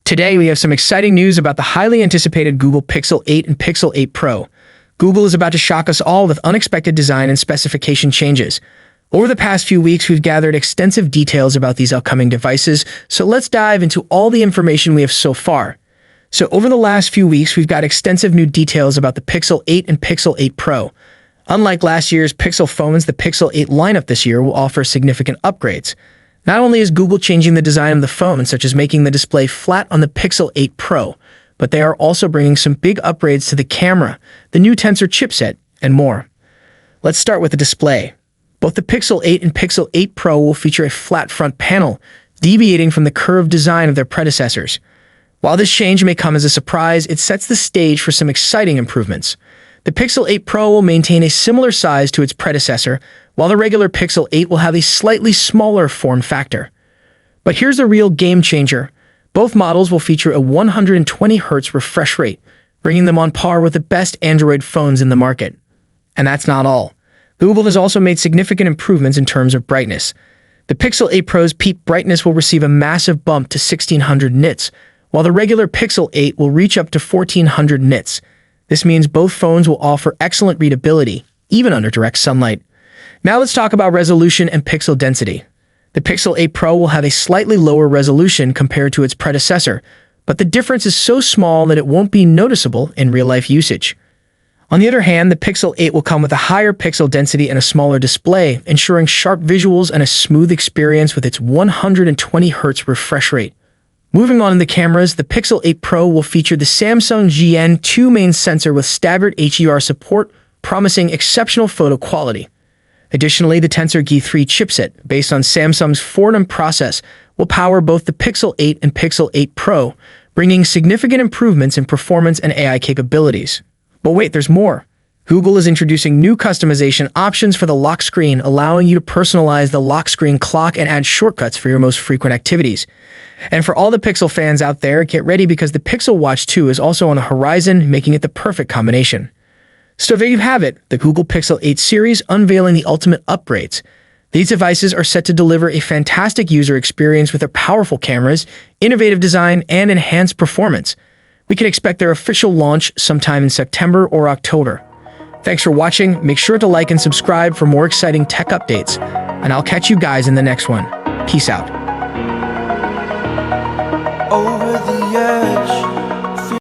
Today, we have some exciting news about the highly anticipated Google Pixel 8 and Pixel 8 Pro. Google is about to shock us all with unexpected design and specification changes. Over the past few weeks, we've gathered extensive details about these upcoming devices, so let's dive into all the information we have so far. So over the last few weeks, we've got extensive new details about the Pixel 8 and Pixel 8 Pro. Unlike last year's Pixel phones, the Pixel 8 lineup this year will offer significant upgrades. Not only is Google changing the design of the phone, such as making the display flat on the Pixel 8 Pro, but they are also bringing some big upgrades to the camera, the new Tensor chipset, and more. Let's start with the display. Both the Pixel 8 and Pixel 8 Pro will feature a flat front panel, deviating from the curved design of their predecessors. While this change may come as a surprise, it sets the stage for some exciting improvements. The Pixel 8 Pro will maintain a similar size to its predecessor, while the regular Pixel 8 will have a slightly smaller form factor. But here's the real game changer. Both models will feature a 120Hz refresh rate, bringing them on par with the best Android phones in the market. And that's not all. Google has also made significant improvements in terms of brightness. The Pixel 8 Pro's peak brightness will receive a massive bump to 1600 nits, while the regular Pixel 8 will reach up to 1400 nits. This means both phones will offer excellent readability, even under direct sunlight. Now let's talk about resolution and pixel density. The Pixel 8 Pro will have a slightly lower resolution compared to its predecessor, but the difference is so small that it won't be noticeable in real-life usage. On the other hand, the Pixel 8 will come with a higher pixel density and a smaller display, ensuring sharp visuals and a smooth experience with its 120Hz refresh rate. Moving on to the cameras, the Pixel 8 Pro will feature the Samsung GN2 main sensor with staggered HDR support, promising exceptional photo quality. Additionally, the Tensor G3 chipset, based on Samsung's Fortnum process, will power both the Pixel 8 and Pixel 8 Pro, bringing significant improvements in performance and AI capabilities. But wait, there's more. Google is introducing new customization options for the lock screen, allowing you to personalize the lock screen clock and add shortcuts for your most frequent activities. And for all the Pixel fans out there, get ready because the Pixel Watch 2 is also on the horizon, making it the perfect combination. So there you have it, the Google Pixel 8 series unveiling the ultimate upgrades. These devices are set to deliver a fantastic user experience with their powerful cameras, innovative design, and enhanced performance. We can expect their official launch sometime in September or October. Thanks for watching. Make sure to like and subscribe for more exciting tech updates, and I'll catch you guys in the next one. Peace out.